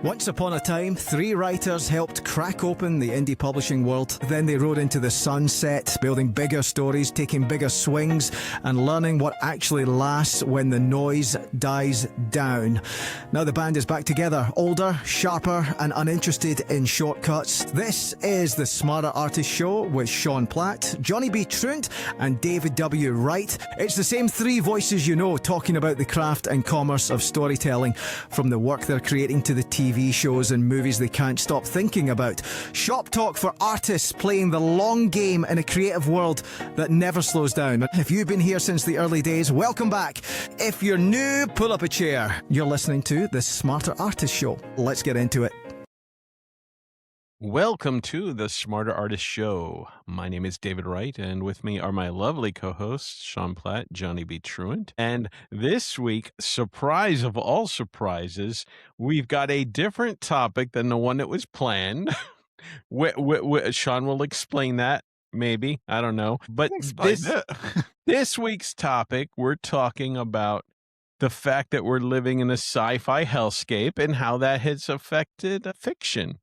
Once upon a time, 3 writers helped crack open the indie publishing world. Then they rode into the sunset, building bigger stories, taking bigger swings, and learning what actually lasts when the noise dies down. Now the band is back together, older, sharper, and uninterested in shortcuts. This is the Smarter Artist Show with Sean Platt, Johnny B. Truant, and David W. Wright. It's the same 3 voices you know talking about the craft and commerce of storytelling, from the work they're creating to the TV shows and movies they can't stop thinking about. Shop talk for artists playing the long game in a creative world that never slows down. If you've been here since the early days, welcome back. If you're new, pull up a chair. You're listening to the Smarter Artist Show. Let's get into it. Welcome to the Smarter Artist Show. My name is David Wright, and with me are my lovely co-hosts, Sean Platt, Johnny B. Truant. And this week, surprise of all surprises, we've got a different topic than the one that was planned. Sean will explain that, maybe. I don't know. But this week's topic, we're talking about the fact that we're living in a sci-fi hellscape and how that has affected fiction.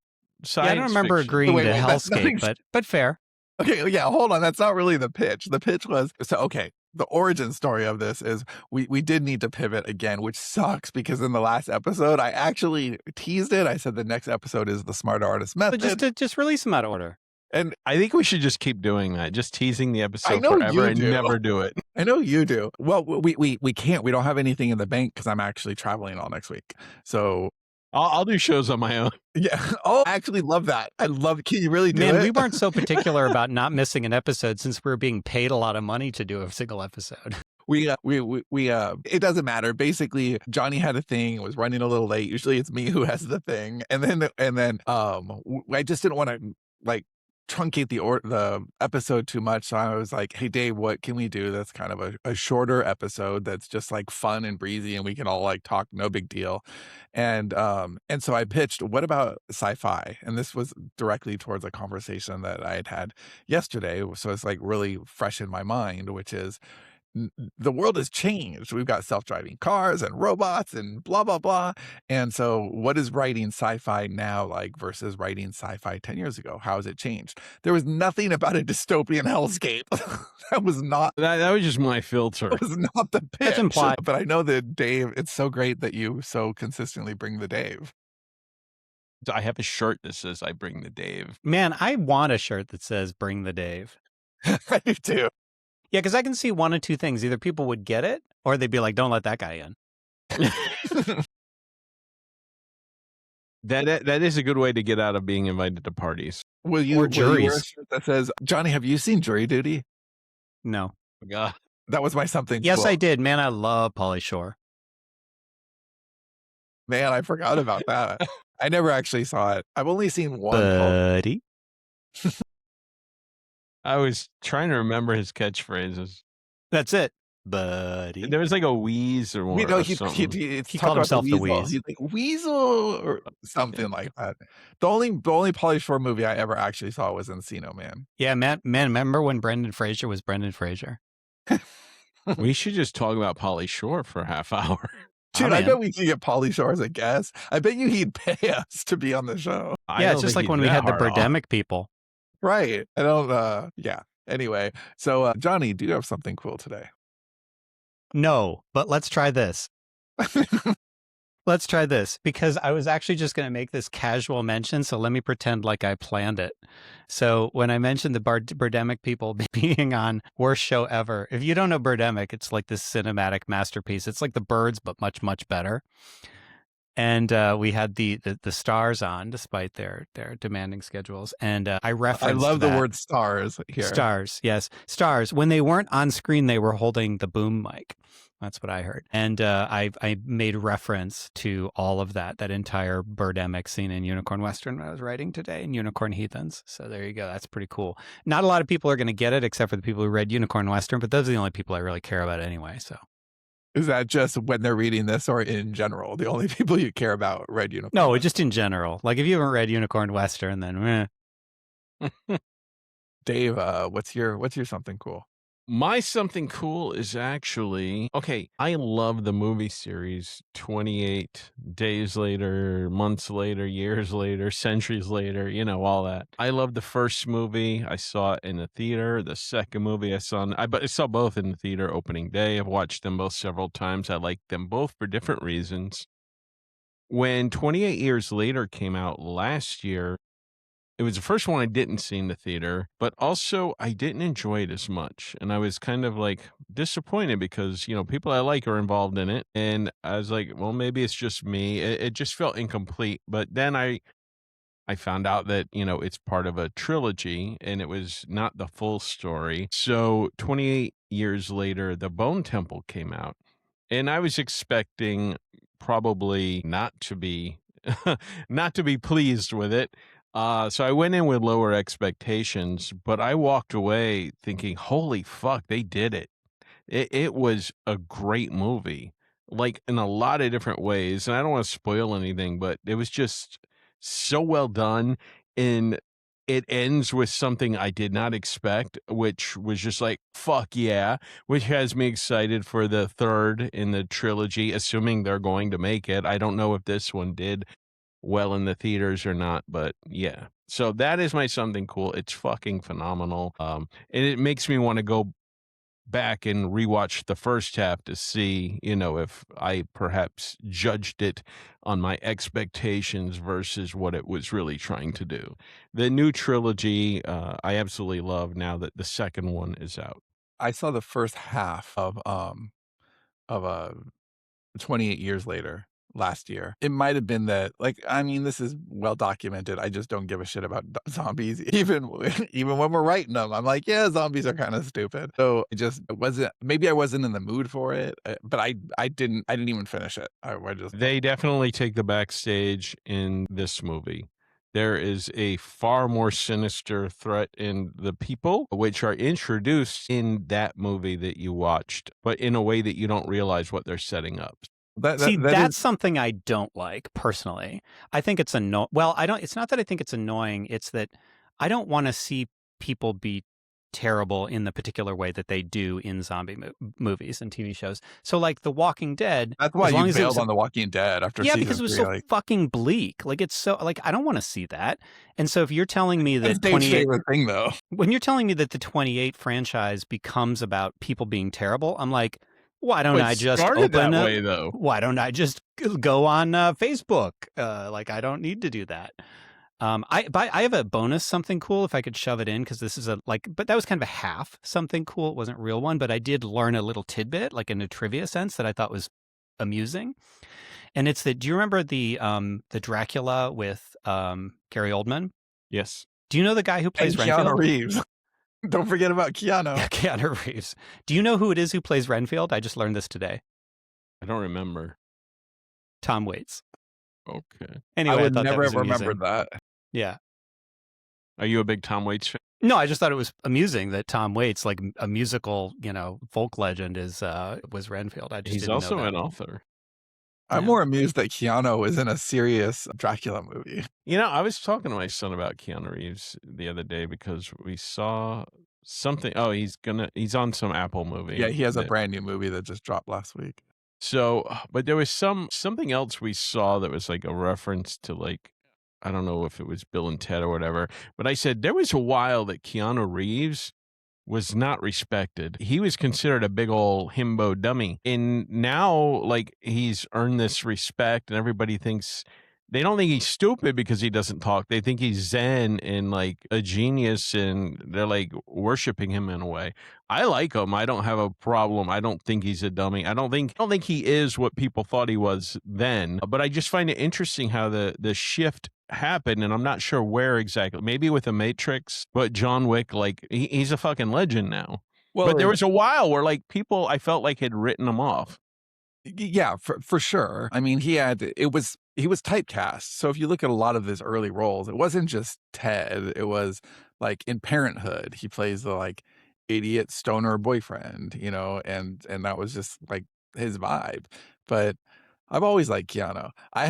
Yeah, I don't remember agreeing to hellscape, but fair. Okay, yeah, hold on. That's not really the pitch. The pitch was, the origin story of this is we did need to pivot again, which sucks because in the last episode, I actually teased it. I said the next episode is the Smart Artist Method. But just release them out of order. And I think we should just keep doing that, just teasing the episode forever and never do it. I know you do. Well, we can't. We don't have anything in the bank because I'm actually traveling all next week. So I'll do shows on my own. Yeah. Oh, I actually love that. I love it. Can you really do it? Man, we weren't so particular about not missing an episode since we were being paid a lot of money to do a single episode. It doesn't matter. Basically, Johnny had a thing, was running a little late. Usually it's me who has the thing. And then I just didn't want to truncate the episode too much. So I was like, hey Dave, what can we do that's kind of a shorter episode that's just like fun and breezy and we can all like talk, no big deal. And so I pitched, what about sci-fi? And this was directly towards a conversation that I had yesterday. So it's like really fresh in my mind, which is the world has changed. We've got self-driving cars and robots and blah, blah, blah. And so what is writing sci-fi now like versus writing sci-fi 10 years ago? How has it changed? There was nothing about a dystopian hellscape. That was not. That was just my filter. That was not the pitch. That's implied. But I know that Dave, it's so great that you so consistently bring the Dave. I have a shirt that says I bring the Dave. Man, I want a shirt that says bring the Dave. I do too. Yeah, because I can see one of two things. Either people would get it or they'd be like, don't let that guy in. That is a good way to get out of being invited to parties. Will you wear a shirt that says, Johnny, have you seen Jury Duty? No. Oh, God. That was my something. Yes, cool. I did. Man, I love Pauly Shore. Man, I forgot about that. I never actually saw it. I've only seen one. Buddy. I was trying to remember his catchphrases. That's it. Buddy. There was like a wheeze or You know, he called himself the Wheeze. He's like, Weasel or something like that. The only Pauly Shore movie I ever actually saw was Encino Man. Yeah, man, remember when Brendan Fraser was Brendan Fraser? We should just talk about Pauly Shore for a half hour. Dude, I bet we could get Pauly Shore as a guest. I bet you he'd pay us to be on the show. Yeah, it's just like when we had the Birdemic people. Right. I don't, yeah. Anyway, so Johnny, do you have something cool today? No, but let's try this. Let's try this because I was actually just going to make this casual mention. So let me pretend like I planned it. So when I mentioned the Birdemic people being on Worst Show Ever, if you don't know Birdemic, it's like this cinematic masterpiece. It's like the Birds, but much, much better. And we had the stars on despite their demanding schedules. And I referenced I love the word stars here. Stars, yes. Stars. When they weren't on screen, they were holding the boom mic. That's what I heard. And I made reference to all of that entire Birdemic scene in Unicorn Western when I was writing today in Unicorn Heathens. So there you go. That's pretty cool. Not a lot of people are going to get it except for the people who read Unicorn Western, but those are the only people I really care about anyway. So. Is that just when they're reading this or in general? The only people you care about read Unicorn? No, just in general. Like if you haven't read Unicorn Western, then Dave, what's your something cool? My something cool is actually okay. I love the movie series 28 Days Later, Months Later, Years Later, Centuries Later, all that. I love the first movie. I saw it in the theater. The second movie I saw both in the theater opening day. I've watched them both several times. I like them both for different reasons. When 28 Years Later came out last year, it was the first one I didn't see in the theater, but also I didn't enjoy it as much. And I was kind of like disappointed because, people I like are involved in it. And I was like, well, maybe it's just me. It just felt incomplete. But then I found out that, it's part of a trilogy and it was not the full story. So 28 years later, The Bone Temple came out. And I was expecting probably not to be not to be pleased with it. So I went in with lower expectations, but I walked away thinking, holy fuck, they did it. It was a great movie, like in a lot of different ways. And I don't want to spoil anything, but it was just so well done. And it ends with something I did not expect, which was just like, fuck yeah, which has me excited for the third in the trilogy, assuming they're going to make it. I don't know if this one did well in the theaters or not, but yeah. So that is my something cool. It's fucking phenomenal. And it makes me want to go back and rewatch the first half to see, if I perhaps judged it on my expectations versus what it was really trying to do. The new trilogy, I absolutely love now that the second one is out. I saw the first half of 28 years later last year. It might have been that, this is well documented. I just don't give a shit about zombies, even when we're writing them. I'm like, yeah, zombies are kind of stupid. So maybe I wasn't in the mood for it, but I didn't even finish it. They definitely take the backstage in this movie. There is a far more sinister threat in the people, which are introduced in that movie that you watched, but in a way that you don't realize what they're setting up. That's something I don't like personally. I think it's annoying. Well, it's not that I think it's annoying. It's that I don't want to see people be terrible in the particular way that they do in zombie movies and TV shows. So like The Walking Dead. That's why you bailed on The Walking Dead after season 3. Yeah, because it was so fucking bleak. Like it's so I don't want to see that. And so if you're telling me that Dave's favorite thing though. When you're telling me that the 28 franchise becomes about people being terrible, I'm like, why don't I just open way, though? Why don't I just go on Facebook? I don't need to do that. I have a bonus something cool if I could shove it in, because this is but that was kind of a half something cool. It wasn't a real one, but I did learn a little tidbit, like in a trivia sense, that I thought was amusing. And it's that, do you remember the Dracula with Gary Oldman? Yes. Do you know the guy who plays Renfield? Keanu Reeves. Don't forget about Keanu. Keanu Reeves. Do you know who it is who plays Renfield? I just learned this today. I don't remember. Tom Waits. Okay. Anyway, I would never have remembered that. Yeah. Are you a big Tom Waits fan? No, I just thought it was amusing that Tom Waits, like a musical, folk legend, was Renfield. He's also an author. I'm more amused that Keanu is in a serious Dracula movie. I was talking to my son about Keanu Reeves the other day because we saw something. Oh, he's on some Apple movie. Yeah, he has a brand new movie that just dropped last week. So, but there was something else we saw that was like a reference to I don't know if it was Bill and Ted or whatever, but I said there was a while that Keanu Reeves was not respected. He was considered a big old himbo dummy. And now, he's earned this respect, and everybody thinks they don't think he's stupid because he doesn't talk. They think he's zen and a genius, and they're worshiping him in a way. I like him. I don't have a problem. I don't think he's a dummy. I don't think he is what people thought he was then. But I just find it interesting how the shift happened, and I'm not sure where exactly. Maybe with The Matrix, but John Wick, he's a fucking legend now. Well, but there was a while where people I felt like had written him off. Yeah, for sure. I mean, he was typecast. So if you look at a lot of his early roles, it wasn't just Ted. It was in Parenthood, he plays the idiot stoner boyfriend, and that was just his vibe. But I've always liked Keanu. I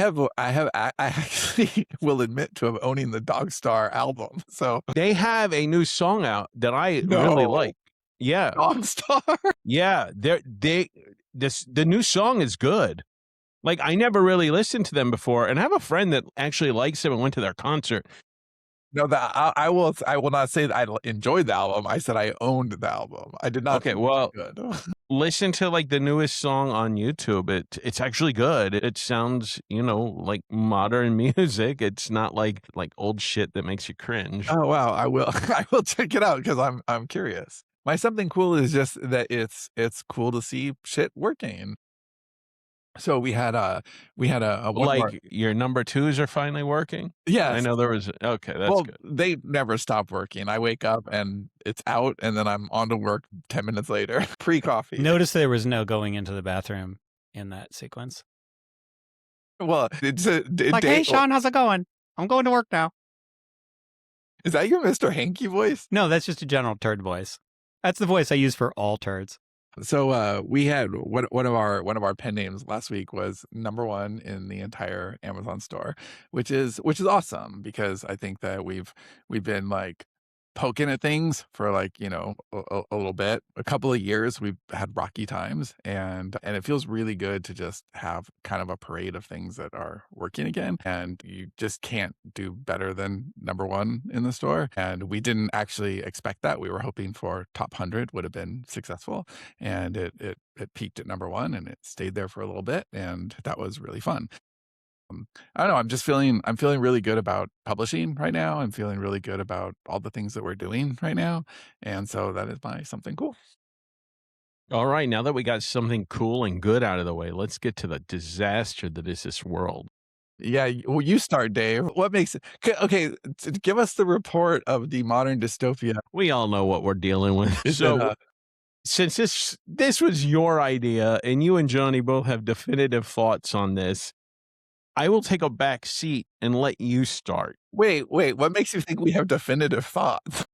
actually will admit to owning the Dog Star album. So they have a new song out that I really like. Yeah, Dog Star. yeah. The new song is good. Like, I never really listened to them before, and I have a friend that actually likes them and went to their concert. No, that I will not say that I enjoyed the album. I said I owned the album. I did not Okay, think well, it was good. listen to like the newest song on YouTube. It's actually good. It sounds, like modern music. It's not like old shit that makes you cringe. Oh wow, I will I will check it out because I'm curious. My something cool is just that it's cool to see shit working. So we had a one of our Like your number twos are finally working. I yes. know there was okay. That's Well, good. they never stop working. I wake up and it's out, and then I'm on to work 10 minutes later, pre-coffee. Notice there was no going into the bathroom in that sequence. Well, it's a Like, hey, Sean, how's it going? I'm going to work now. is that your Mr. Hanky voice? No, that's just a general turd voice. That's the voice I use for all turds. So we had one of our pen names last week was number one in the entire Amazon store, which is awesome because I think that we've been like poking at things for like a little bit, a couple of years. We've had rocky times, and it feels really good to just have kind of a parade of things that are working again, and you just can't do better than number one in the store. And we didn't actually expect that. We were hoping for top 100 would have been successful, and it peaked at number one, and it stayed there for a little bit, and that was really fun. I don't know. I'm feeling really good about publishing right now. I'm feeling really good about all the things that we're doing right now. And so that is my something cool. All right, now that we got something cool and good out of the way, let's get to the disaster that is this world. Yeah. Well, you start, Dave. What makes it okay? Give us the report of the modern dystopia. We all know what we're dealing with. Is So, it, since this was your idea and you and Johnny both have definitive thoughts on this, I will take a back seat and let you start. wait. What makes you think we have definitive thoughts?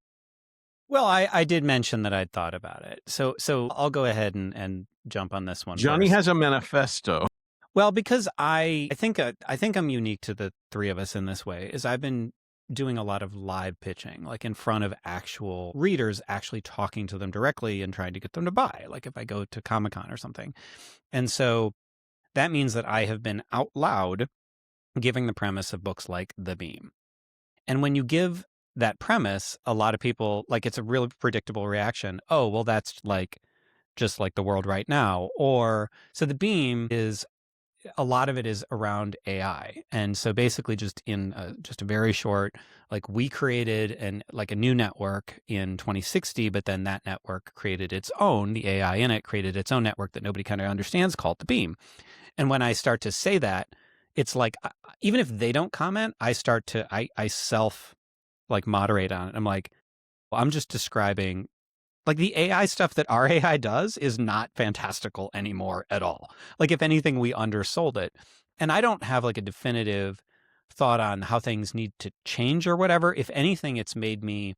Well, I did mention that I'd thought about it. So I'll go ahead and jump on this one. Johnny first. has a manifesto. Well, because I think I'm unique to the three of us in this way, is I've been doing a lot of live pitching, like in front of actual readers, actually talking to them directly and trying to get them to buy, like if I go to Comic-Con or something. And so that means that I have been out loud giving the premise of books like The Beam. And when you give that premise, a lot of people, like, it's a really predictable reaction. Oh, well, that's like just like the world right now. Or so The Beam is, a lot of it is around AI. And so basically just in just a very short, like, we created a new network in 2060, but then that network created its own, the AI in it created its own network that nobody kind of understands, called The Beam. And when I start to say that, it's like, even if they don't comment, I start to, I self like moderate on it. I'm like, well, I'm just describing, like, the AI stuff that our AI does is not fantastical anymore at all. Like, if anything, we undersold it. And I don't have like a definitive thought on how things need to change or whatever. If anything, it's made me,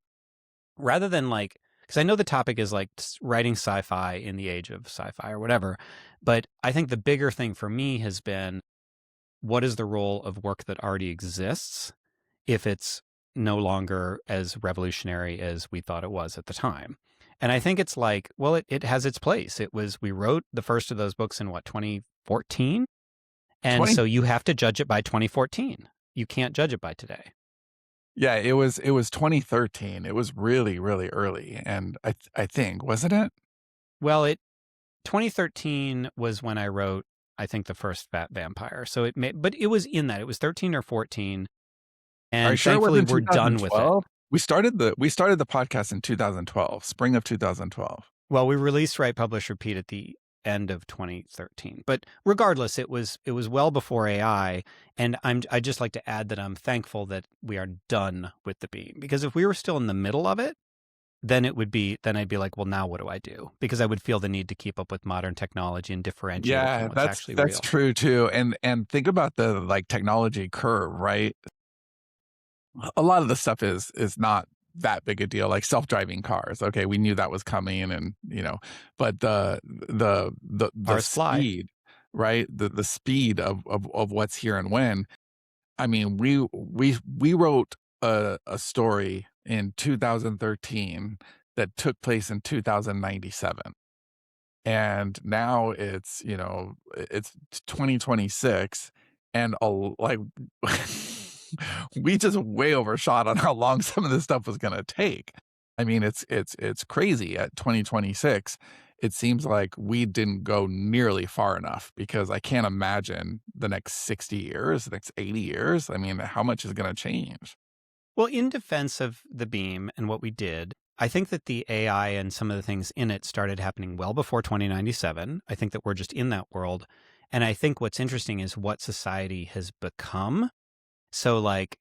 rather than like, because I know the topic is like writing sci-fi in the age of sci-fi or whatever, but I think the bigger thing for me has been, what is the role of work that already exists if it's no longer as revolutionary as we thought it was at the time? And I think it's like, well, it has its place. We wrote the first of those books in 2014? And 20 so you have to judge it by 2014. You can't judge it by today. Yeah, it was 2013. It was really, really early. And I think, wasn't it? Well, 2013 was when I wrote, I think, the first Fat Vampire. So but it was in that. It was 13 or 14. And Are you sure it thankfully, wasn't we're done with it. 2012? We started the podcast in 2012, spring of 2012. Well, we released Write, Publish, Repeat at the end of 2013. But regardless, it was well before AI. And I'd just like to add that I'm thankful that we are done with The Beam. Because if we were still in the middle of it, then I'd be like, well, now what do I do? Because I would feel the need to keep up with modern technology and differentiate from what's actually real. That's true too. And think about the like technology curve, right? A lot of the stuff is not that big a deal, like self-driving cars. Okay, we knew that was coming, and but the speed, right? The speed of what's here and when. I mean, we wrote a story in 2013 that took place in 2097. And now it's, it's 2026 and like we just way overshot on how long some of this stuff was going to take. I mean, it's crazy at 2026. It seems like we didn't go nearly far enough because I can't imagine the next 60 years, the next 80 years. I mean, how much is going to change? Well, in defense of the beam and what we did, I think that the AI and some of the things in it started happening well before 2097. I think that we're just in that world. And I think what's interesting is what society has become. So like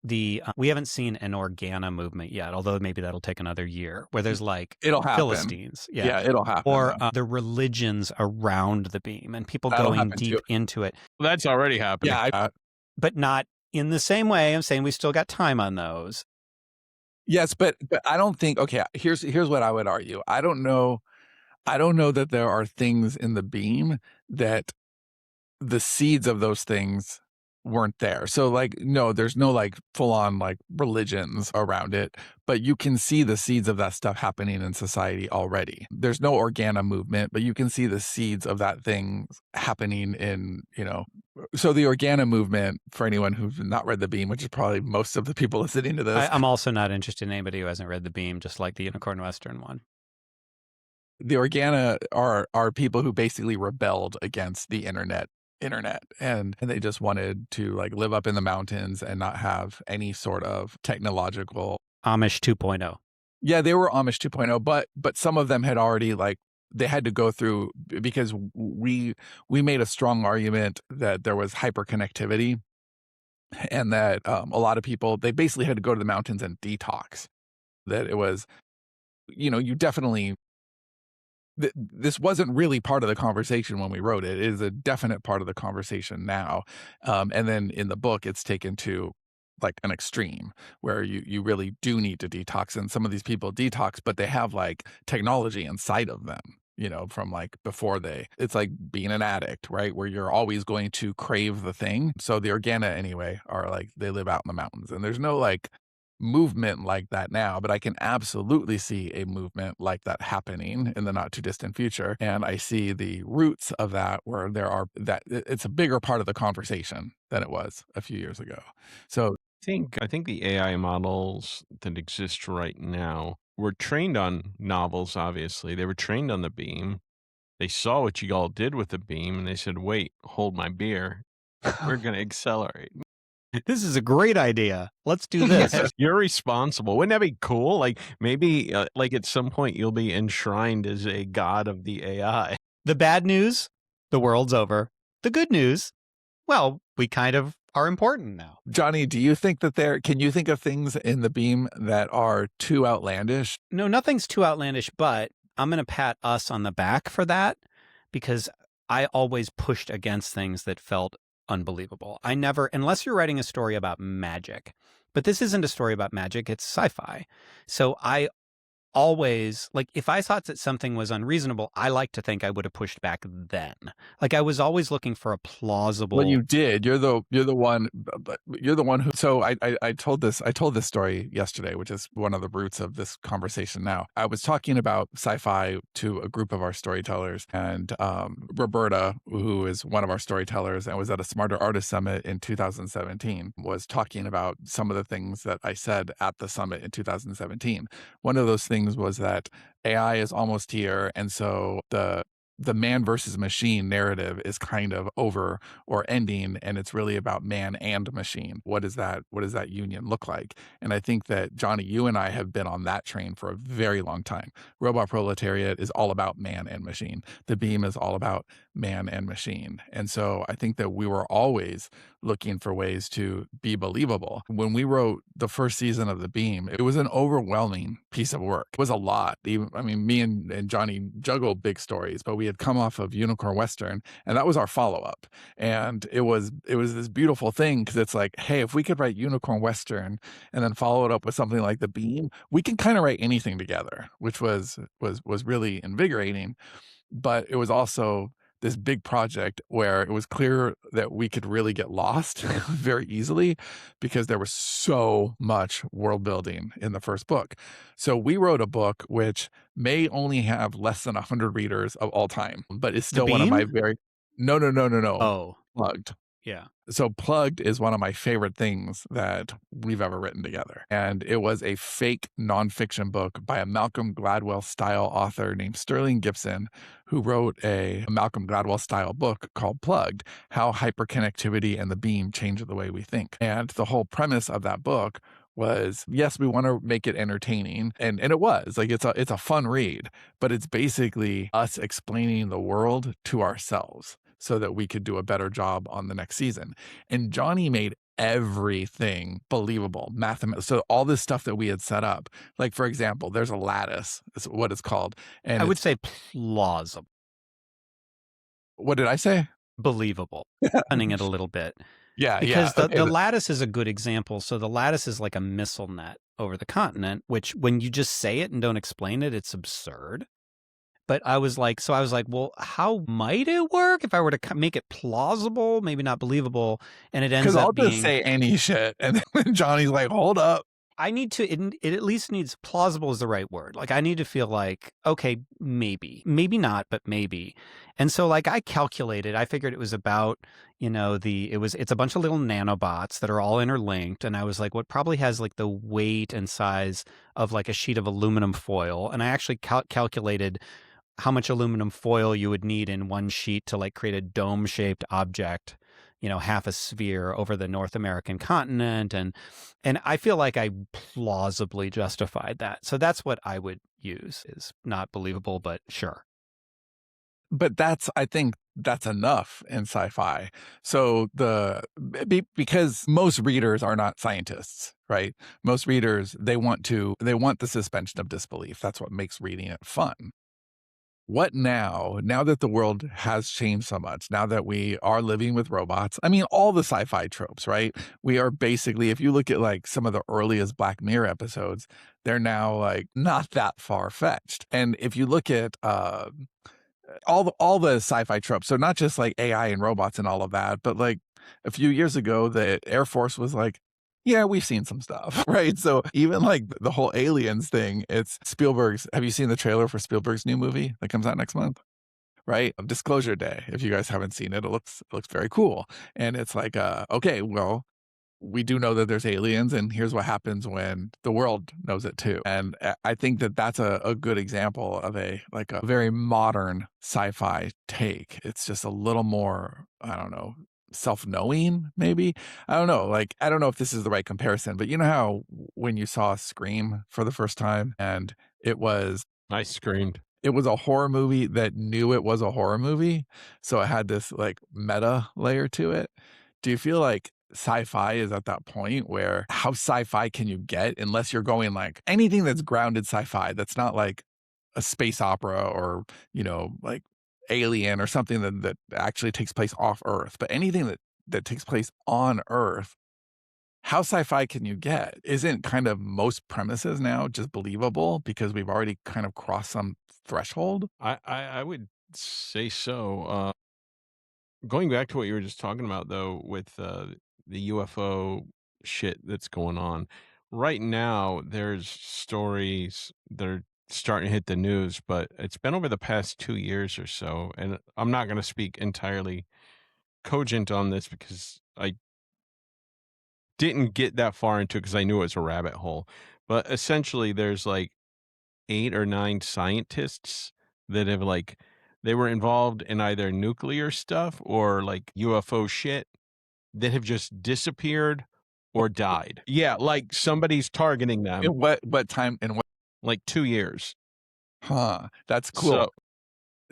we haven't seen an organa movement yet, although maybe that'll take another year, where there's like It'll happen. Philistines. Yeah, it'll happen. Or the religions around the beam and people That'll going happen deep too. into it. Well, that's already happening. Yeah, but not in the same way. I'm saying we still got time on those. yes, but I don't think. Okay, here's what I would argue. I don't know that there are things in the beam that the seeds of those things weren't there. So like, no, there's no like full on like religions around it, but you can see the seeds of that stuff happening in society already. There's no organa movement, but you can see the seeds of that thing happening in, so the organa movement, for anyone who's not read the beam, which is probably most of the people listening to this. I'm also not interested in anybody who hasn't read the beam, just like the Unicorn Western one. The organa are people who basically rebelled against the internet and they just wanted to like live up in the mountains and not have any sort of technological Amish 2.0. Yeah, they were Amish 2.0, but some of them had already like they had to go through because we made a strong argument that there was hyperconnectivity and that a lot of people they basically had to go to the mountains and detox. That it was you definitely this wasn't really part of the conversation when we wrote it. It is a definite part of the conversation now. And then in the book, it's taken to like an extreme where you really do need to detox. And some of these people detox, but they have like technology inside of them, from like before it's like being an addict, right? Where you're always going to crave the thing. So the organa anyway are like, they live out in the mountains and there's no like movement like that now, but I can absolutely see a movement like that happening in the not too distant future. And I see the roots of that where that it's a bigger part of the conversation than it was a few years ago. So I think the AI models that exist right now were trained on novels, obviously. They were trained on the beam. They saw what you all did with the beam and they said, wait, hold my beer. We're going to accelerate. This is a great idea. Let's do this. Yes, you're responsible. Wouldn't that be cool? Like maybe like at some point you'll be enshrined as a god of the AI. The bad news, the world's over. The good news, well, we kind of are important now. Johnny, do you think that can you think of things in the beam that are too outlandish? No, nothing's too outlandish, but I'm going to pat us on the back for that because I always pushed against things that felt unbelievable. I never, unless you're writing a story about magic, but this isn't a story about magic, it's sci-fi. So I always, like, if I thought that something was unreasonable, I like to think I would have pushed back then. Like, I was always looking for a plausible. Well, you did. You're the one who. So I told this story yesterday, which is one of the roots of this conversation. Now, I was talking about sci-fi to a group of our storytellers, and Roberta, who is one of our storytellers and was at a Smarter Artist Summit in 2017, was talking about some of the things that I said at the summit in 2017. One of those things was that AI is almost here, and so the man versus machine narrative is kind of over or ending, and it's really about man and machine. What does that union look like? And I think that, Johnny, you and I have been on that train for a very long time. Robot Proletariat is all about man and machine. The Beam is all about man and machine. And so I think that we were always looking for ways to be believable. When we wrote the first season of The Beam, it was an overwhelming piece of work. It was a lot. I mean, me and Johnny juggled big stories, but we had come off of Unicorn Western, and that was our follow-up. And it was this beautiful thing because it's like, hey, if we could write Unicorn Western and then follow it up with something like The Beam, we can kind of write anything together, which was really invigorating. But it was also this big project where it was clear that we could really get lost very easily because there was so much world building in the first book. So we wrote a book which may only have less than 100 readers of all time, but it's The still one of my Beam? very... No. Oh, Plugged. yeah. So Plugged is one of my favorite things that we've ever written together. And it was a fake nonfiction book by a Malcolm Gladwell style author named Sterling Gibson, who wrote a Malcolm Gladwell style book called Plugged: How Hyperconnectivity and the Beam Change the Way We Think. And the whole premise of that book was, yes, we want to make it entertaining. And it was like, it's a fun read, but it's basically us explaining the world to ourselves so that we could do a better job on the next season. And Johnny made everything believable, so all this stuff that we had set up, like, for example, there's a lattice, is what it's called. And I would say plausible, what did I say? believable, punning it a little bit. Yeah, Because yeah. the lattice is a good example. So the lattice is like a missile net over the continent, which when you just say it and don't explain it, it's absurd. But I was like, well, how might it work if I were to make it plausible, maybe not believable? And it ends Because I'll up being... just say any shit. And then Johnny's like, hold up. I need to, it at least needs, plausible is the right word. Like, I need to feel like, okay, maybe not, but maybe. And so like I calculated, I figured it was about, it's a bunch of little nanobots that are all interlinked. And I was like, what probably has like the weight and size of like a sheet of aluminum foil. And I actually calculated how much aluminum foil you would need in one sheet to like create a dome-shaped object, half a sphere over the North American continent. And I feel like I plausibly justified that. So that's what I would use. Is not believable, but sure. But I think that's enough in sci-fi. So because most readers are not scientists, right? Most readers, they want the suspension of disbelief. That's what makes reading it fun. What now that the world has changed so much, now that we are living with robots? I mean, all the sci-fi tropes, right? We are basically, if you look at like some of the earliest Black Mirror episodes, they're now like not that far-fetched. And if you look at all the sci-fi tropes, so not just like AI and robots and all of that, but like a few years ago, the Air Force was like, yeah, we've seen some stuff, right? So even like the whole aliens thing, it's Spielberg's. Have you seen the trailer for Spielberg's new movie that comes out next month? Right? Disclosure Day. If you guys haven't seen it, it looks very cool. And it's like, okay, well, we do know that there's aliens, and here's what happens when the world knows it too. And I think that that's a good example of a very modern sci-fi take. It's just a little more, I don't know, self-knowing, maybe. I don't know. Like, I don't know if this is the right comparison, but you know how when you saw Scream for the first time and I screamed. It was a horror movie that knew it was a horror movie, so it had this like meta layer to it. Do you feel like sci-fi is at that point where how sci-fi can you get unless you're going like anything that's grounded sci-fi, that's not like a space opera or, like Alien or something that actually takes place off Earth, but anything that takes place on Earth, how sci-fi can you get? Isn't kind of most premises now just believable because we've already kind of crossed some threshold? I would say so. Going back to what you were just talking about, though, with the UFO shit that's going on right now, there's stories that are starting to hit the news, but it's been over the past 2 years or so. And I'm not going to speak entirely cogent on this because I didn't get that far into it because I knew it was a rabbit hole. But essentially, there's like 8 or 9 scientists that have they were involved in either nuclear stuff or like UFO shit that have just disappeared or died. Yeah, like somebody's targeting them. In what time? In what? Like 2 years. Huh. That's cool. So,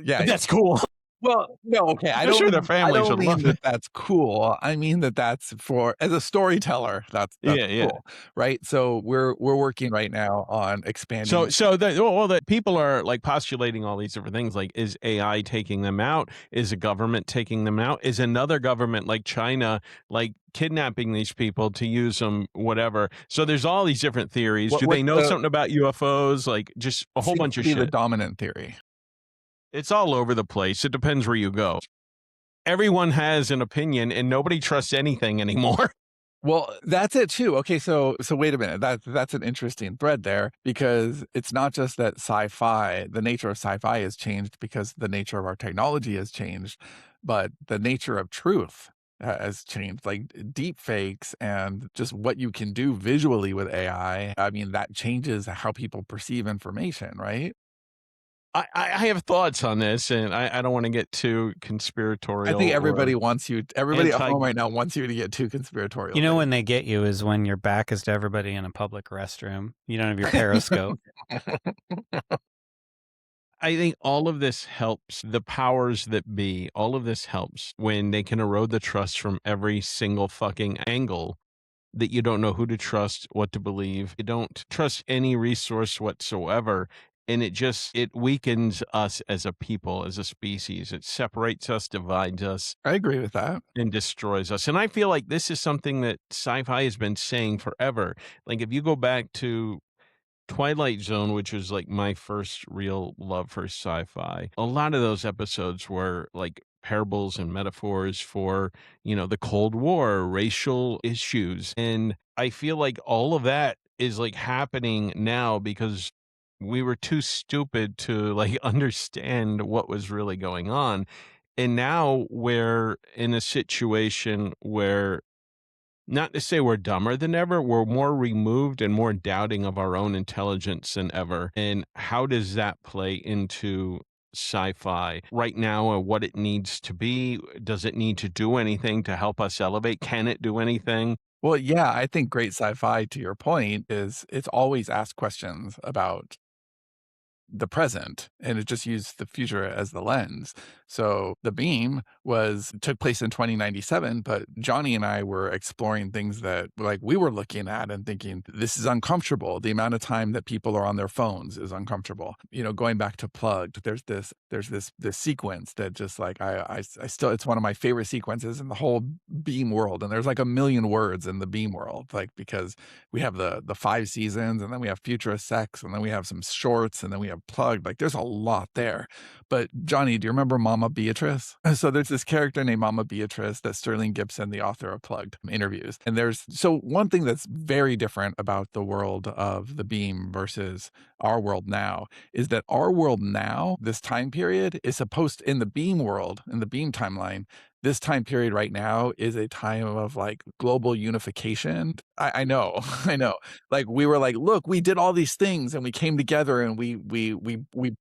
yeah, that's cool. Well, no, okay. I'm sure their families I don't would mean love that it. that's cool. I mean that that's as a storyteller, that's Yeah. cool, right? So we're working right now on expanding. So the people are like postulating all these different things. Like, is AI taking them out? Is a government taking them out? Is another government like China like kidnapping these people to use them? Whatever. So there's all these different theories. Do they know something about UFOs? Like, just a whole bunch of shit. The dominant theory. It's all over the place. It depends where you go. Everyone has an opinion and nobody trusts anything anymore. Well, that's it too. Okay, so wait a minute. That's an interesting thread there, because it's not just that sci-fi, the nature of sci-fi has changed because the nature of our technology has changed, but the nature of truth has changed. Like deep fakes and just what you can do visually with AI. I mean, that changes how people perceive information, right? I have thoughts on this, and I don't want to get too I conspiratorial. think or everybody at anti- home right now wants you to get too conspiratorial. You know, dude. when they get you is when your back is to everybody in a public restroom. You don't have your periscope. I think all of this helps the powers that be. All of this helps when they can erode the trust from every single fucking angle, that you don't know who to trust, what to believe. You don't trust any resource whatsoever. And it weakens us as a people, as a species. It separates us, divides us, I agree with that. and destroys us. And I feel like this is something that sci-fi has been saying forever. Like if you go back to Twilight Zone, which was like my first real love for sci-fi, a lot of those episodes were like parables and metaphors for, the Cold War, racial issues. And I feel like all of that is like happening now because we were too stupid to like understand what was really going on. And now we're in a situation where, not to say we're dumber than ever, we're more removed and more doubting of our own intelligence than ever. And how does that play into sci-fi right now, and what it needs to be? Does it need to do anything to help us elevate? Can it do anything? Well, yeah, I think great sci-fi, to your point, is it's always asked questions about the present, and it just used the future as the lens. So the beam took place in 2097, but Johnny and I were exploring things that like we were looking at and thinking, this is uncomfortable. The amount of time that people are on their phones is uncomfortable. Going back to Plugged, there's this sequence that just like I still, it's one of my favorite sequences in the whole beam world. And there's like a million words in the beam world, like because we have the 5 seasons, and then we have Futurist Sex, and then we have some shorts, and then we have Plugged. Like there's a lot there. But Johnny, do you remember Mama Beatrice? So there's this character named Mama Beatrice that Sterling Gibson, the author of Plugged, interviews. And so one thing that's very different about the world of the beam versus our world now is that our world now, this time period, is supposed in the beam world, in the beam timeline, this time period right now is a time of like global unification. I know, I know. Like we were like, look, we did all these things and we came together and we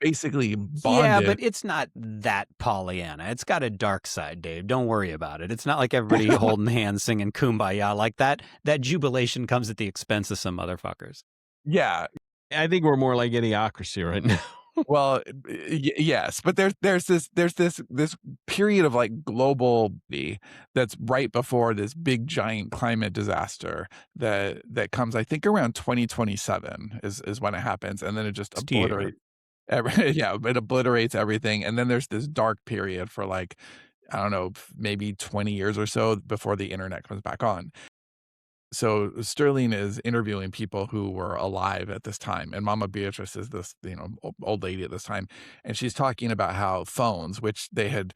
basically Yeah, bonded. but it's not that Pollyanna. It's got a dark side, Dave. Don't worry about it. It's not like everybody holding hands singing Kumbaya like that. That jubilation comes at the expense of some motherfuckers. Yeah. I think we're more like Idiocracy right now. Well, yes, but there's this period of like global that's right before this big giant climate disaster that comes, I think, around 2027 is when it happens, and then it just obliterates yeah, it obliterates everything, and then there's this dark period for like, I don't know, maybe 20 years or so before the internet comes back on. So Sterling is interviewing people who were alive at this time, and Mama Beatrice is this, old lady at this time, and she's talking about how phones, which they had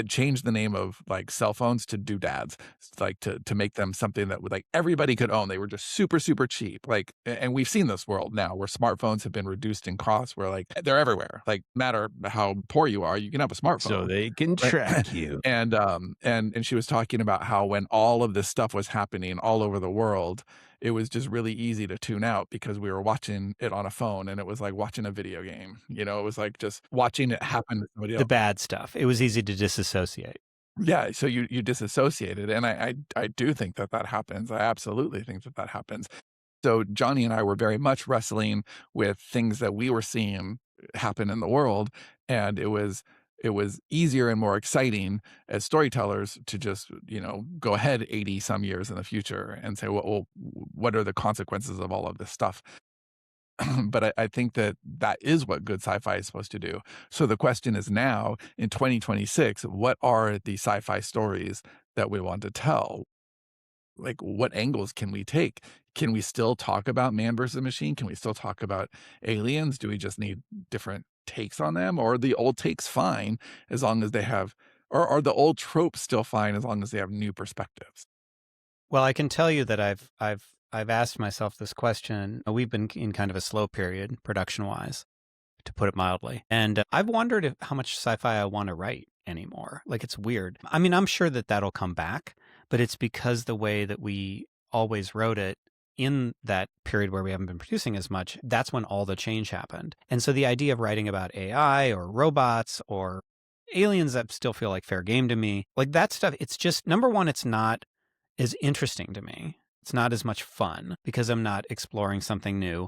changed the name of like cell phones to doodads, like to make them something that would like everybody could own. They were just super super cheap. Like, and we've seen this world now where smartphones have been reduced in cost, where like they're everywhere. Like, no matter how poor you are, you can have a smartphone, So they can track you. And she was talking about how when all of this stuff was happening all over the world, it was just really easy to tune out because we were watching it on a phone, and it was like watching a video game. It was like just watching it happen to somebody else. The bad stuff. It was easy to disassociate. Yeah, so you disassociated, and I do think that happens. I absolutely think that happens. So Johnny and I were very much wrestling with things that we were seeing happen in the world, and it was easier and more exciting as storytellers to just, go ahead 80 some years in the future and say, well, what are the consequences of all of this stuff? But I think that is what good sci-fi is supposed to do. So the question is now in 2026, what are the sci-fi stories that we want to tell? Like, what angles can we take? Can we still talk about man versus machine? Can we still talk about aliens? Do we just need different takes on them, or are the old takes fine as long as they have, or are the old tropes still fine as long as they have new perspectives? Well, I can tell you that I've asked myself this question. We've been in kind of a slow period production-wise, to put it mildly. And I've wondered how much sci-fi I want to write anymore. Like, it's weird. I mean, I'm sure that that'll come back, but it's because the way that we always wrote it in that period where we haven't been producing as much, that's when all the change happened. And so the idea of writing about AI or robots or aliens that still feel like fair game to me, like that stuff, it's just, number one, it's not as interesting to me. It's not as much fun because I'm not exploring something new.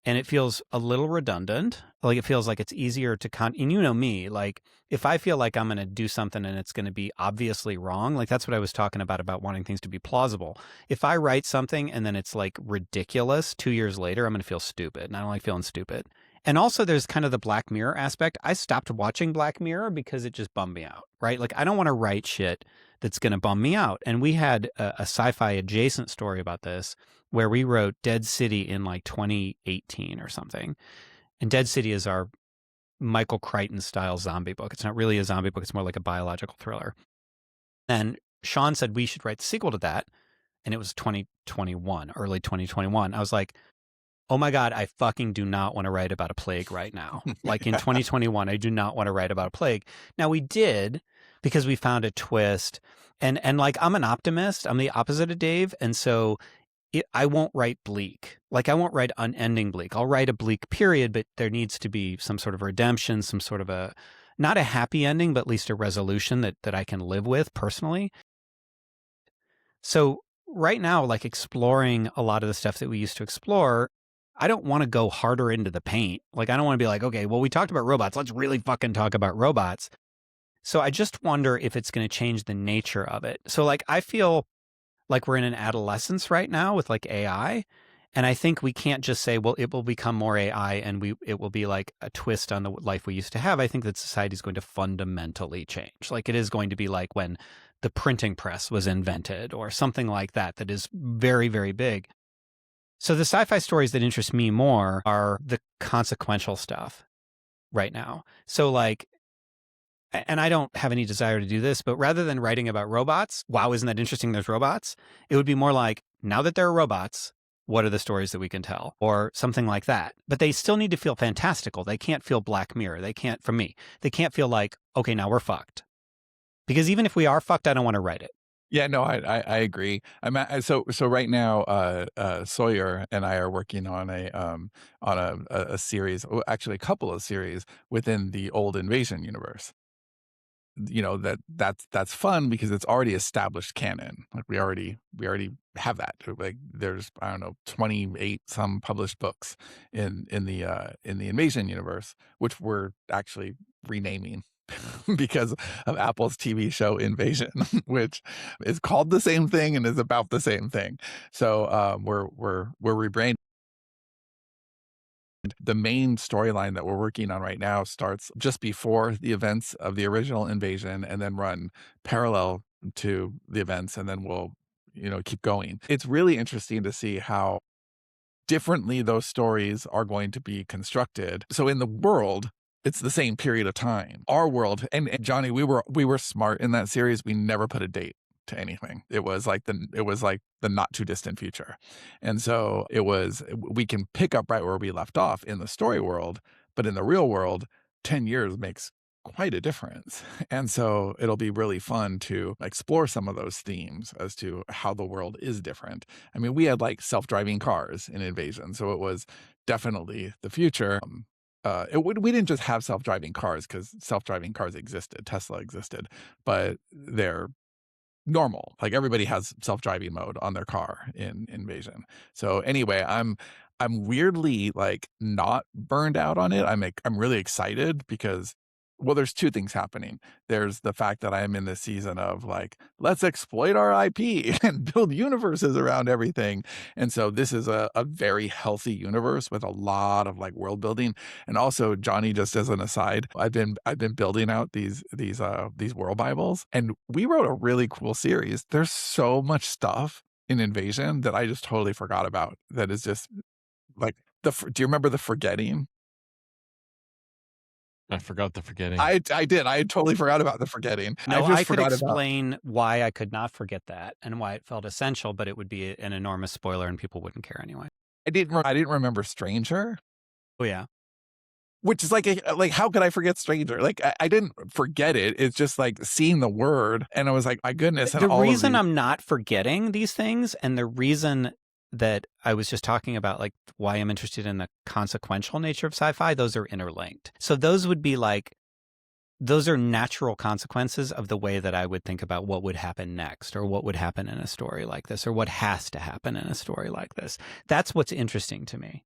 And it feels a little redundant. Like, it feels like it's easier to and you know me, like, if I feel like I'm going to do something and it's going to be obviously wrong, like that's what I was talking about wanting things to be plausible. If I write something and then it's like ridiculous 2 years later, I'm going to feel stupid, and I don't like feeling stupid. And also there's kind of the Black Mirror aspect. I stopped watching Black Mirror because it just bummed me out, right? Like, I don't want to write shit that's going to bum me out. And we had a sci-fi adjacent story about this, where we wrote Dead City in like 2018 or something. And Dead City is our Michael Crichton style zombie book. It's not really a zombie book. It's more like a biological thriller. And Sean said we should write the sequel to that. And it was 2021, early 2021. I was like, oh my God, I fucking do not want to write about a plague right now. Like, in 2021, I do not want to write about a plague. Now, we did, because we found a twist. And like, I'm an optimist. I'm the opposite of Dave. And so I won't write bleak. Like, I won't write unending bleak. I'll write a bleak period, but there needs to be some sort of redemption, some sort of not a happy ending, but at least a resolution that I can live with personally. So right now, like, exploring a lot of the stuff that we used to explore, I don't want to go harder into the paint. Like, I don't want to be like, okay, well, we talked about robots. Let's really fucking talk about robots. So I just wonder if it's going to change the nature of it. So, like, I feel like we're in an adolescence right now with like AI. And I think we can't just say, well, it will become more AI and it will be like a twist on the life we used to have. I think that society is going to fundamentally change. Like, it is going to be like when the printing press was invented or something like that, that is very, very big. So the sci-fi stories that interest me more are the consequential stuff right now. So, like, and I don't have any desire to do this, but rather than writing about robots, wow, isn't that interesting, there's robots? It would be more like, now that there are robots, what are the stories that we can tell? Or something like that. But they still need to feel fantastical. They can't feel Black Mirror. They can't, for me, they can't feel like, okay, now we're fucked. Because even if we are fucked, I don't want to write it. Yeah, no, I agree. So right now, Sawyer and I are working on a series, actually a couple of series within the old Invasion universe. You know, that's fun because it's already established canon. Like, we already have that. Like, there's, I don't know, 28 some published books in the Invasion universe, which we're actually renaming because of Apple's TV show Invasion, which is called the same thing and is about the same thing. So we're rebranding. The main storyline that we're working on right now starts just before the events of the original Invasion and then run parallel to the events, and then we'll, keep going. It's really interesting to see how differently those stories are going to be constructed. So in the world, it's the same period of time. Our world, and Johnny, we were smart in that series. We never put a date to anything. It was like the not too distant future. And so we can pick up right where we left off in the story world, but in the real world, 10 years makes quite a difference. And so it'll be really fun to explore some of those themes as to how the world is different. I mean, we had like self-driving cars in Invasion, so it was definitely the future. We didn't just have self-driving cars because self-driving cars existed. Tesla existed, but they're normal. Like, everybody has self-driving mode on their car in Invasion. So anyway, I'm weirdly like not burned out on it. I'm really excited because, well, there's two things happening. There's the fact that I am in this season of like, let's exploit our IP and build universes around everything. And so this is a very healthy universe with a lot of like world building. And also, Johnny, just as an aside, I've been building out these world Bibles, and we wrote a really cool series. There's so much stuff in Invasion that I just totally forgot about. That is just like do you remember the forgetting? I forgot the forgetting. I did. I totally forgot about the forgetting. No, just I could forgot about. explain why I could not forget that and why it felt essential, but it would be an enormous spoiler and people wouldn't care anyway. I didn't remember Stranger, Oh, yeah. which is like how could I forget Stranger? Like I didn't forget it. It's just like seeing the word, and I was like, my goodness. And The all reason of I'm not forgetting these things, and the reason that I was just talking about, like why I'm interested in the consequential nature of sci-fi, those are interlinked. So those would be like, those are natural consequences of the way that I would think about what would happen next, or what would happen in a story like this, or what has to happen in a story like this. That's what's interesting to me.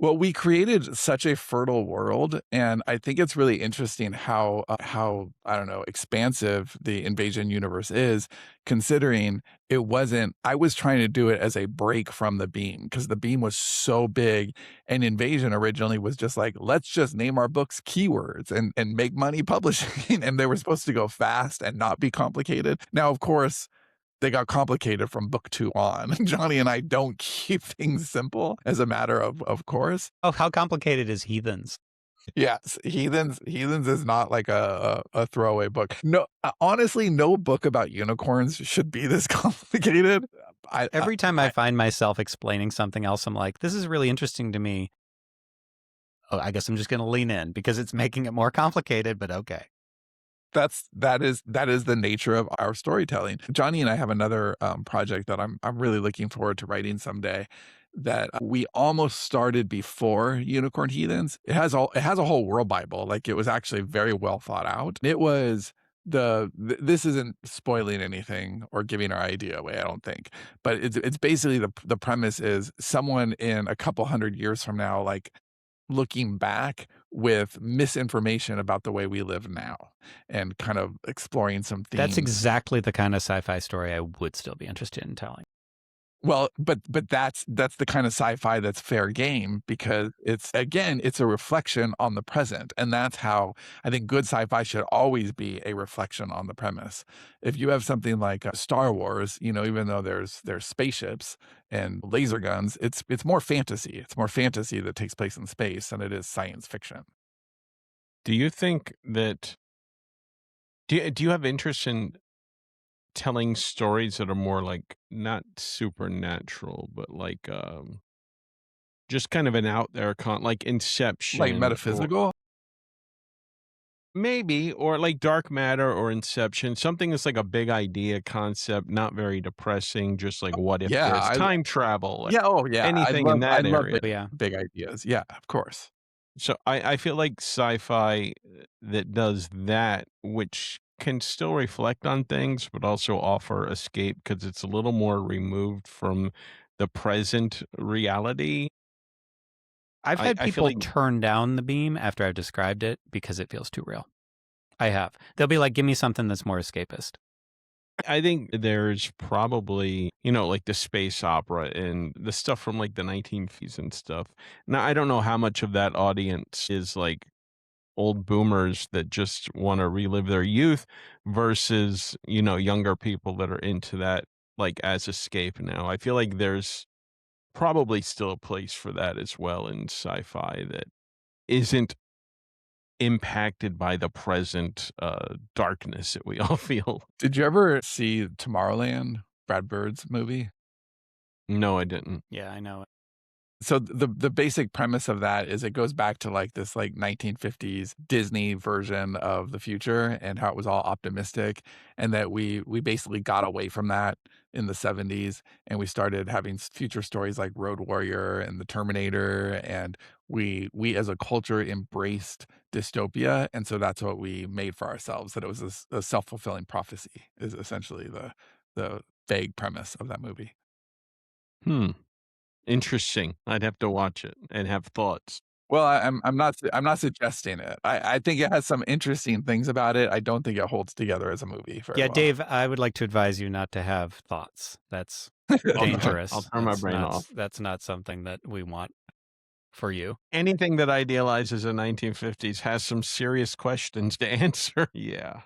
Well, we created such a fertile world, and I think it's really interesting how I don't know, expansive the Invasion universe is, considering it wasn't. I was trying to do it as a break from the Beam because the Beam was so big, and Invasion originally was just like, let's just name our books keywords and make money publishing, and they were supposed to go fast and not be complicated. Now, of course, they got complicated from book 2 on. Johnny and I don't keep things simple as a matter of course. Oh, how complicated is Heathens? Yes, Heathens is not like a throwaway book. No, honestly, no book about unicorns should be this complicated. Every time I find myself explaining something else, I'm like, this is really interesting to me. Oh, I guess I'm just going to lean in because it's making it more complicated, but okay. that is the nature of our storytelling. Johnny and I have another project that I'm really looking forward to writing someday that we almost started before Unicorn Heathens. It has a whole world Bible. Like, it was actually very well thought out. It was this isn't spoiling anything or giving our idea away, I don't think. But it's basically the premise is someone in a couple hundred years from now, like, looking back with misinformation about the way we live now and kind of exploring some themes. That's exactly the kind of sci-fi story I would still be interested in telling. Well, but that's the kind of sci-fi that's fair game because it's a reflection on the present, and that's how I think good sci-fi should always be a reflection on the premise. If you have something like Star Wars, even though there's spaceships and laser guns, it's more fantasy. It's more fantasy that takes place in space than it is science fiction. Do you think that do you have interest in telling stories that are more like not supernatural, but like just kind of an out there like Inception, Like or metaphysical? maybe, or like Dark Matter or Inception, something that's like a big idea concept, not very depressing, just like what if Yeah, there's time travel, yeah, oh yeah. anything in that I love area. Yeah. big ideas. Yeah, of course. So I feel like sci-fi that does that, which can still reflect on things, but also offer escape because it's a little more removed from the present reality. I've I had I feel people like turn down the Beam after I've described it because it feels too real. I have. They'll be like, give me something that's more escapist. I think there's probably, like the space opera and the stuff from like the 1950s and stuff. Now, I don't know how much of that audience is like old boomers that just want to relive their youth versus, younger people that are into that like as escape now. I feel like there's probably still a place for that as well in sci-fi that isn't impacted by the present darkness that we all feel. Did you ever see Tomorrowland, Brad Bird's movie? No, I didn't. Yeah, I know. So the basic premise of that is it goes back to like this like 1950s Disney version of the future and how it was all optimistic, and that we basically got away from that in the 70s, and we started having future stories like Road Warrior and the Terminator, and we as a culture embraced dystopia, and so that's what we made for ourselves. That it was a self-fulfilling prophecy is essentially the vague premise of that movie. Interesting. I'd have to watch it and have thoughts. Well, I'm not suggesting it. I think it has some interesting things about it. I don't think it holds together as a movie very Yeah, well. Dave, I would like to advise you not to have thoughts. That's dangerous. I'll turn my brain off. That's not something that we want for you. Anything that idealizes the 1950s has some serious questions to answer. Yeah.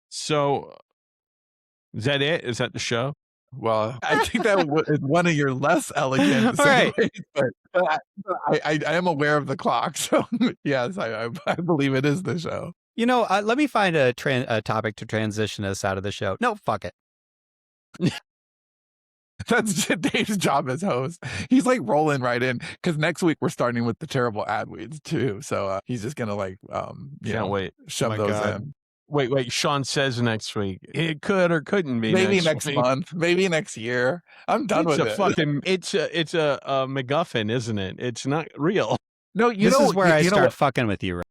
So, is that it? Is that the show? Well, I think that is one of your less elegant All right. segues, but I am aware of the clock. So yes, I believe it is the show. Let me find a topic to transition us out of the show. No, fuck it. That's Dave's job as host. He's like rolling right in because next week we're starting with the terrible ad weeds too. So he's just gonna Can't wait. shove my those God. in. Wait. Sean says next week. It could or couldn't be. Maybe next week. month. Maybe next year. I'm done It's with a it. fucking. It's a MacGuffin, isn't it? It's not real. No, This is where I you know start what? fucking with you.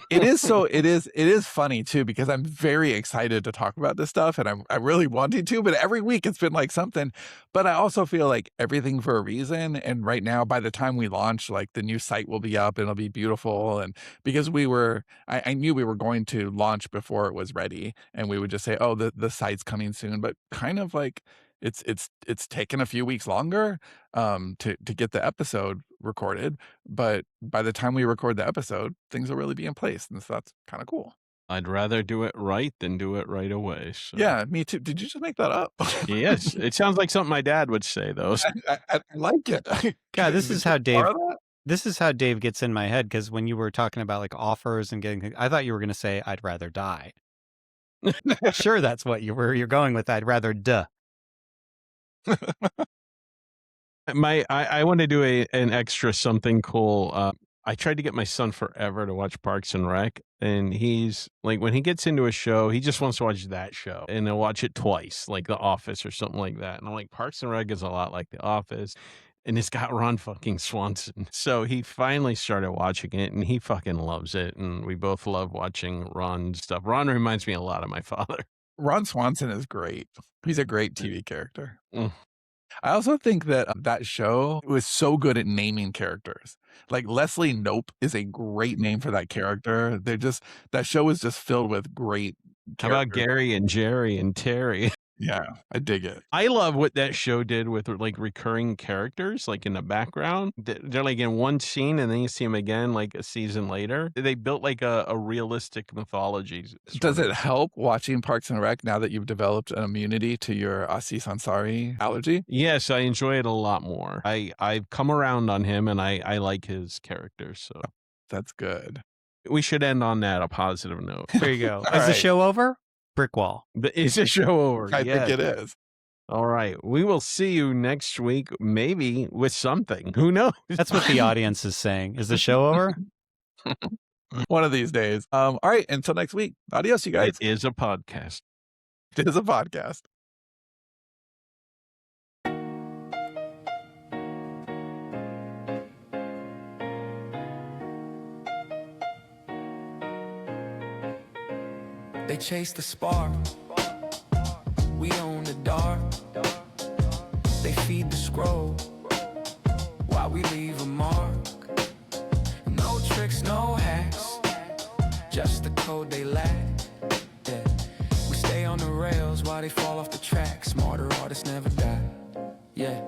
It is funny too because I'm very excited to talk about this stuff and I'm really wanting to, but every week it's been like something. But I also feel like everything for a reason. And right now, by the time we launch, like the new site will be up and it'll be beautiful. And because I knew we were going to launch before it was ready, and we would just say, oh, the site's coming soon, but kind of like it's taken a few weeks longer to get the episode recorded, but by the time we record the episode, things will really be in place, and so that's kind of cool. I'd rather do it right than do it right away. So. Yeah, me too. Did you just make that up? Yes, it sounds like something my dad would say, though. I like it. God, this Did is you how Dave. borrow that? This is how Dave gets in my head because when you were talking about like offers and getting, I thought you were going to say I'd rather die. Sure, that's what you're going with. I'd rather duh. I want to do an extra something cool. I tried to get my son forever to watch Parks and Rec, and he's like, when he gets into a show, he just wants to watch that show, and he'll watch it twice, like The Office or something like that. And I'm like, Parks and Rec is a lot like The Office, and it's got Ron fucking Swanson. So he finally started watching it, and he fucking loves it, and we both love watching Ron stuff. Ron reminds me a lot of my father. Ron Swanson is great. He's a great TV character. Mm. I also think that that show was so good at naming characters. Like Leslie Knope is a great name for that character. That show is just filled with great How about characters. Gary and Jerry and Terry? Yeah, I dig it. I love what that show did with like recurring characters, like in the background. They're like in one scene and then you see them again like a season later. They built like a realistic mythology. Does it help watching Parks and Rec now that you've developed an immunity to your Aziz Ansari allergy? Yes, I enjoy it a lot more. I've come around on him and I like his characters. So That's good. we should end on that, a positive note. There you go. All Is the right. show over? Brick wall. Is the show over? I Yes. think it is. All right. We will see you next week, maybe with something. Who knows? That's what the audience is saying. Is the show over? One of these days. All right. Until next week. Adios, you guys. It is a podcast. It is a podcast. They chase the spark, we own the dark. They feed the scroll, while we leave a mark. No tricks, no hacks, just the code they lack. Yeah. We stay on the rails while they fall off the track. Smarter artists never die. Yeah.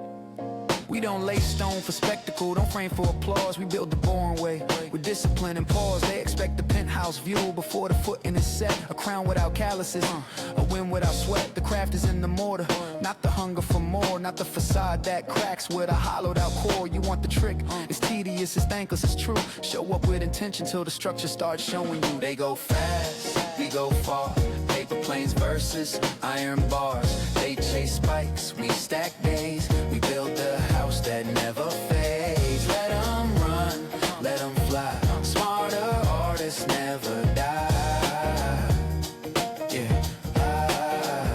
We don't lay stone for spectacle, don't frame for applause. We build the boring way, with discipline and pause. They expect the penthouse view before the footing is set. A crown without calluses, a win without sweat. The craft is in the mortar, not the hunger for more. Not the facade that cracks with a hollowed out core. You want the trick, it's tedious, it's thankless, it's true. Show up with intention till the structure starts showing you. They go fast, we go far. Paper planes versus iron bars. They chase spikes, we stack days. We build the house that never fades. Let them run, let them fly. Smarter artists never die. Yeah. Yeah.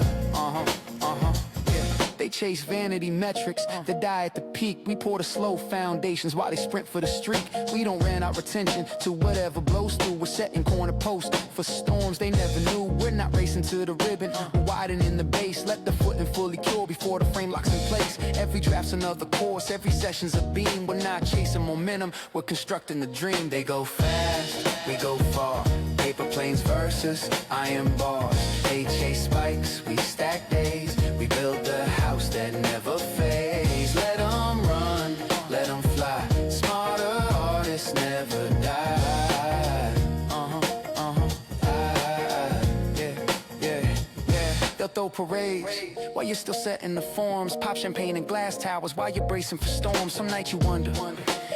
They chase vanity metrics that die at the peak. We pour the slow foundations while they sprint for the streak. We don't rent out retention to whatever blows through. We're setting corner posts for storms they never knew. We're not racing to the ribbon, we're widening the base. Let the footing fully cure before the frame locks in place. Every draft's another course, every session's a beam. We're not chasing momentum, we're constructing the dream. They go fast, we go far. Paper planes versus iron bars. They chase spikes, we stack days. We build the house that never fades. Let them run, let them fly. Smarter artists never die. Yeah. They'll throw parades while you're still setting the forms. Pop champagne and glass towers while you're bracing for storms. Some nights you wonder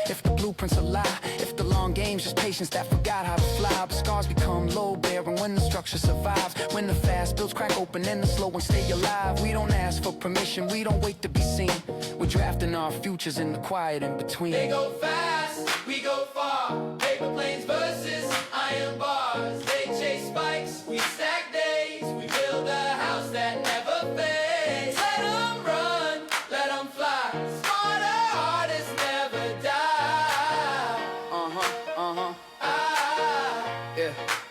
if the blueprint's a lie, if the long game's just patience that forgot how to fly. But scars become low bearing when the structure survives. When the fast builds crack open and the slow ones stay alive. We don't ask for permission, we don't wait to be seen. We're drafting our futures in the quiet in between. They go fast, we go far. Paper planes versus iron bars. They chase spikes, we stack days. We build a house that never fades. Let them run, let them fly. Smarter artists never die. Yeah.